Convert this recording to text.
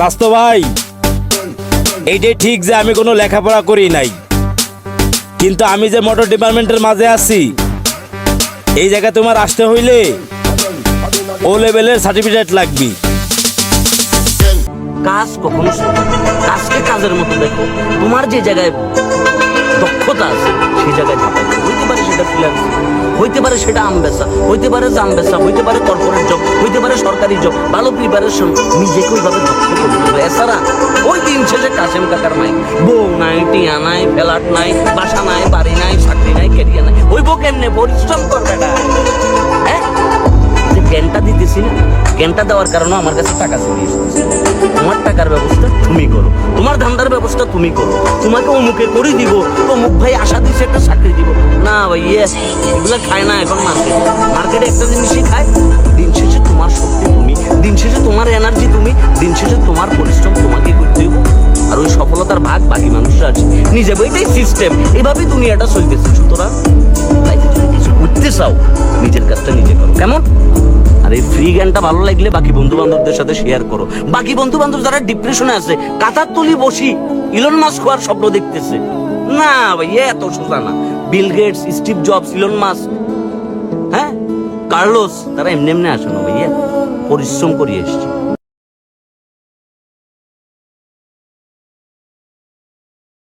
স্বাস্থ্য ভাই, এইটাই ঠিক যে আমি কোনো লেখাপড়া করি নাই, কিন্তু আমি যে মোটর ডিপার্টমেন্টের মাঝে আছি, এই জায়গায় তোমার আসতে হইলে ও লেভেলের সার্টিফিকেট লাগবে। কাজ কখনো কাজকে কাজের মতো দেখো, তোমার যে জায়গায় দক্ষতা আছে সেই জায়গায় ঝাঁপাই। হইতে পারে সেটা ফ্রিল্যান্স, হইতে পারে সেটা আম বেচা, হইতে পারে জাম বেচা, হইতে পারে কর্পোরেট জব, হইতে পারে সরকারি জব। ভালো প্রিপারেশন, নিজেকে ওইভাবে দক্ষ করতে হবে। এছাড়া ওই দিন শেষে কাশেম কাকার মাই বউ নাই, টিয়া নাই, ফ্ল্যাট নাই, বাসা নাই, বাড়ি নাই, চাকরি নাই, ক্যারিয়ার নাই। ওই বউ কেমনে পরিশ্রম করবে না? হ্যাঁ, যে জ্ঞানটা দিতেছি না, জ্ঞানটা দেওয়ার কারণে আমার কাছে টাকা চলে এসেছে। তোমার টাকার ব্যবস্থা তুমি করো, তোমার ধান্দার ব্যবস্থা তুমি করো। তোমাকে অমুকে করে দিব, তো অমুক ভাই আশা দিচ্ছে একটা চাকরি দিব না ভাই, এগুলো খায় না এখন মার্কেটে একটা জিনিসই খায়। দিন শেষে তোমার শক্তি তুমি, দিন শেষে তোমার এনার্জি তুমি, দিন শেষে তোমার পরিশ্রম তোমাকে করতে হবে। আর ওই সফলতার ভাগ বাকি মানুষরা আছে নিজে। বইটাই সিস্টেম, এভাবেই দুনিয়াটা চলতেছে। সুতরাং লাইফে যদি কিছু করতে চাও, নিজের কাজটা নিজে করো। কেমন? আর এই ফ্রি জ্ঞানটা ভালো লাগলে বাকি বন্ধু বান্ধবদের সাথে শেয়ার করো। বাকি বন্ধু বান্ধব যারা ডিপ্রেশনে আছে, কাতার তুলি বসি ইলন মাস্ক হওয়ার স্বপ্ন দেখতেছে, না ভাই এত সোজা না। Bill Gates, Steve Jobs, Elon Musk, হ্যাঁ, কার্লোস, তারা এমনি এমনি আসে না ভাইয়া, পরিশ্রম করে এসছে।